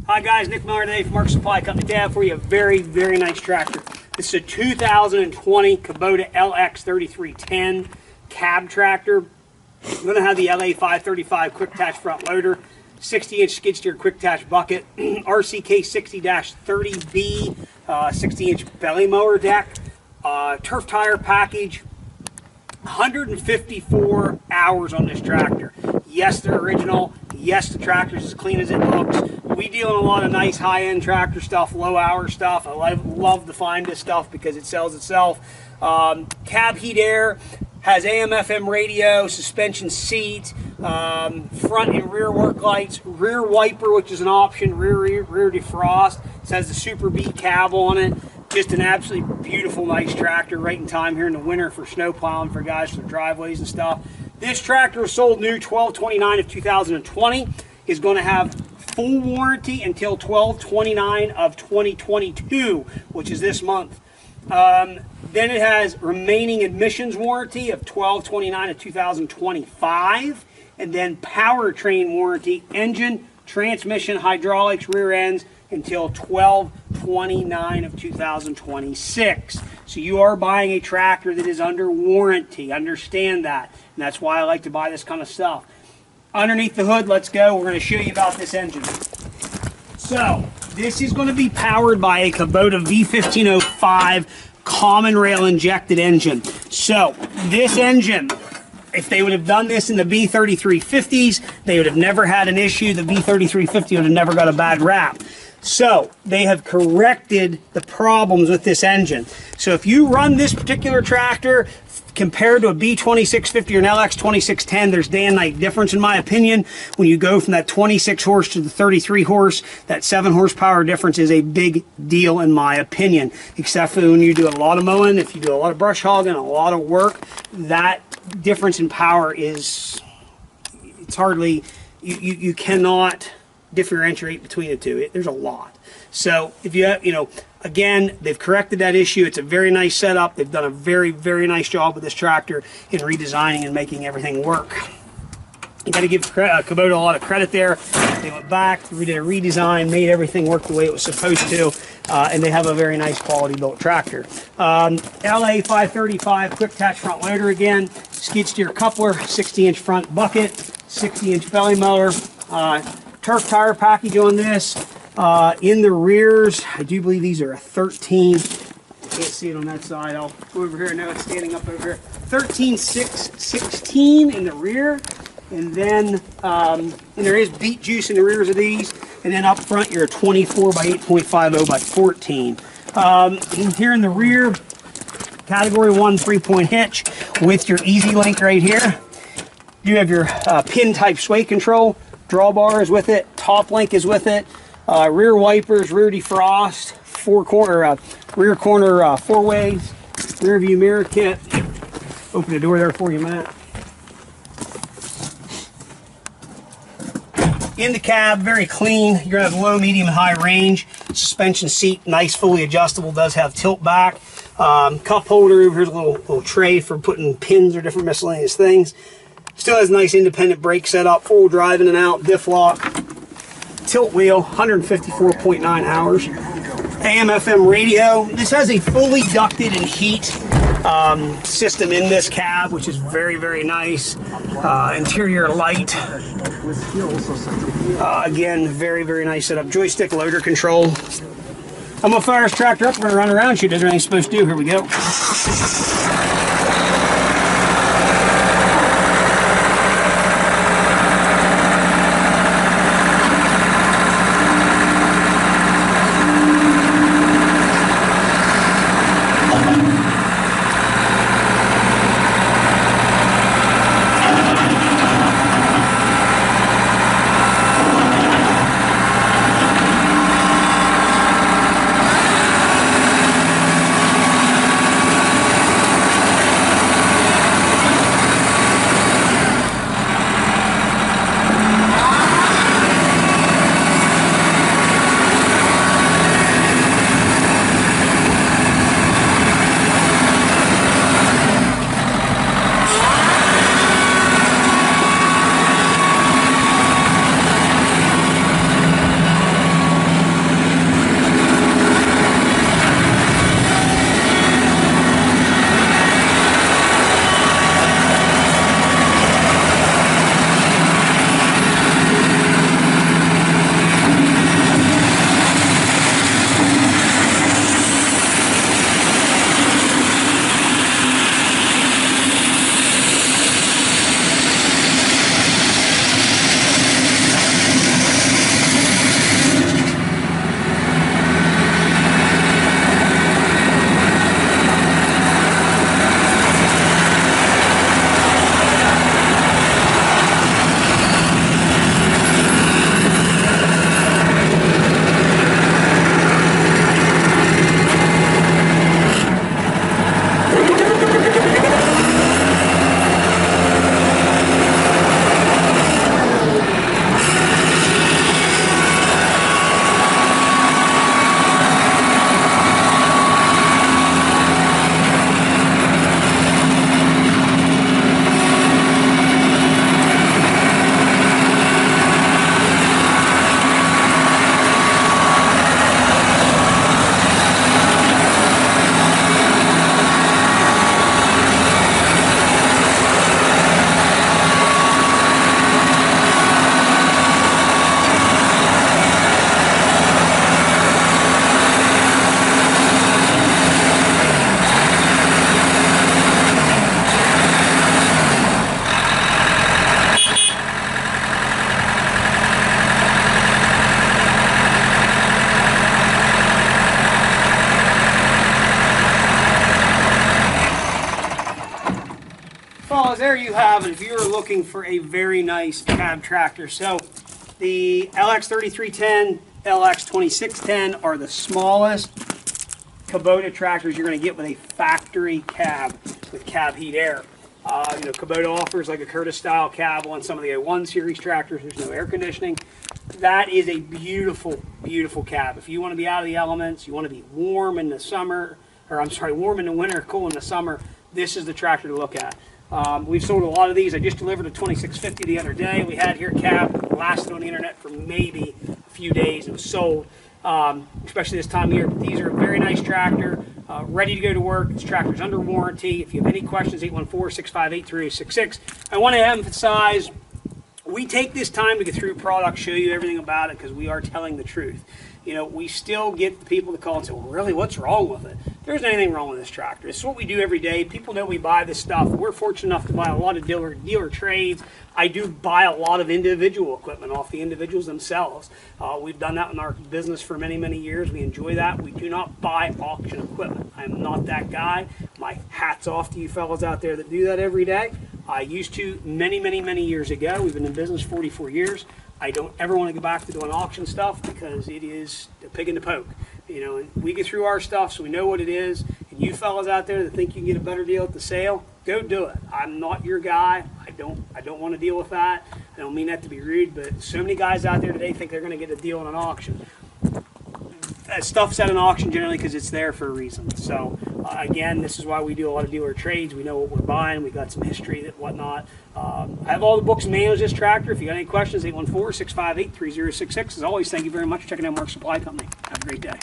Hi guys, Nick Mower today from Mark Supply Company. Today I have for you a very, very nice tractor. This is a 2020 Kubota LX3310 cab tractor. I'm going to have the LA535 quick attach front loader, 60-inch skid steer quick attach bucket, RCK 60-30B 60-inch belly mower deck, turf tire package, 154 hours on this tractor. Yes, they're original. Yes, the tractor's as clean as it looks. We deal in a lot of nice high-end tractor stuff, low-hour stuff. I love to find this stuff because it sells itself. Cab heat air, has AM/FM radio, suspension seat, front and rear work lights, rear wiper, which is an option, rear defrost. It has the Super B cab on it. Just an absolutely beautiful, nice tractor, right in time here in the winter for snow plowing for guys for their driveways and stuff. This tractor was sold new 12/29 of 2020. Is going to have full warranty until 12/29 of 2022, which is this month. Then it has remaining emissions warranty of 12/29 of 2025, and then powertrain warranty, engine, transmission, hydraulics, rear ends, until 12/29 of 2026. So you are buying a tractor that is under warranty. Understand that. And that's why I like to buy this kind of stuff. Underneath the hood, let's go. We're going to show you about this engine. So this is going to be powered by a Kubota V1505 common rail injected engine. So this engine, if they would have done this in the V3350s, they would have never had an issue. The V3350 would have never got a bad rap. So they have corrected the problems with this engine. So if you run this particular tractor compared to a B2650 or an LX2610, there's day and night difference in my opinion. When you go from that 26 horse to the 33 horse, that 7 horsepower difference is a big deal in my opinion. Except for when you do a lot of mowing, if you do a lot of brush hogging, a lot of work, that difference in power is, it's hardly, you cannot differentiate between the two. There's a lot. So if you have, again, they've corrected that issue. It's a very nice setup. They've done a very, very nice job with this tractor in redesigning and making everything work. You got to give Kubota a lot of credit there. They went back, we did a redesign, made everything work the way it was supposed to, and they have a very nice quality built tractor. LA535 quick attach front loader again, skid steer coupler, 60-inch front bucket, 60-inch belly mower, turf tire package on this. In the rears, I do believe these are a 13. I can't see it on that side. I'll go over here. Now it's standing up over here. 13/6/16 in the rear, and then and there is beet juice in the rears of these. And then up front, you're a 24 by 8.50 by 14. Here in the rear, Category 1 3-point hitch with your Easy Link right here. You have your pin type sway control. Drawbar is with it, top link is with it, rear wipers, rear defrost, rear corner 4-ways, rear view mirror kit. Open the door there for you, Matt. In the cab, very clean. You're going to have low, medium, and high range. Suspension seat, nice, fully adjustable, does have tilt back. Cup holder, here's a little tray for putting pins or different miscellaneous things. Still has a nice independent brake setup, 4-wheel drive in and out, diff lock, tilt wheel, 154.9 hours. AM/FM radio. This has a fully ducted and heat system in this cab, which is very, very nice. Interior light. Again, very, very nice setup. Joystick loader control. I'm going to fire this tractor up. We're going to run around, shoot everything it's supposed to do. Here we go. fellas, there you have it. If you are looking for a very nice cab tractor, so the LX3310, LX2610 are the smallest Kubota tractors you're going to get with a factory cab with cab heat air. You know, Kubota offers like a Curtis style cab on some of the A1 series tractors. There's no air conditioning. That is a beautiful, beautiful cab. If you want to be out of the elements, you want to be warm in the summer, or I'm sorry, warm in the winter, cool in the summer, this is the tractor to look at. We've sold a lot of these. I just delivered a 2650 the other day. We had here cab, lasted on the internet for maybe a few days. It was sold, especially this time of year. But these are a very nice tractor, ready to go to work. This tractor's under warranty. If you have any questions, 814-658-3066. I want to emphasize, we take this time to get through product, show you everything about it, because we are telling the truth. You know, we still get the people to call and say, well, really, what's wrong with it? There isn't anything wrong with this tractor. It's what we do every day. People know we buy this stuff. We're fortunate enough to buy a lot of dealer trades. I do buy a lot of individual equipment off the individuals themselves. We've done that in our business for many, many years. We enjoy that. We do not buy auction equipment. I'm not that guy. My hat's off to you fellas out there that do that every day. I used to many, many, many years ago. We've been in business 44 years. I don't ever want to go back to doing auction stuff because it is a pig in the poke. You know, and we get through our stuff so we know what it is. And you fellas out there that think you can get a better deal at the sale, go do it. I'm not your guy. I don't want to deal with that. I don't mean that to be rude, but so many guys out there today think they're going to get a deal in an auction. Stuff's at an auction generally because it's there for a reason. So again, this is why we do a lot of dealer trades. We know what we're buying. We got some history and whatnot. I have all the books and manuals of this tractor. If you got any questions, 814-658-3066. As always, thank you very much for checking out Mark Supply Company. Have a great day.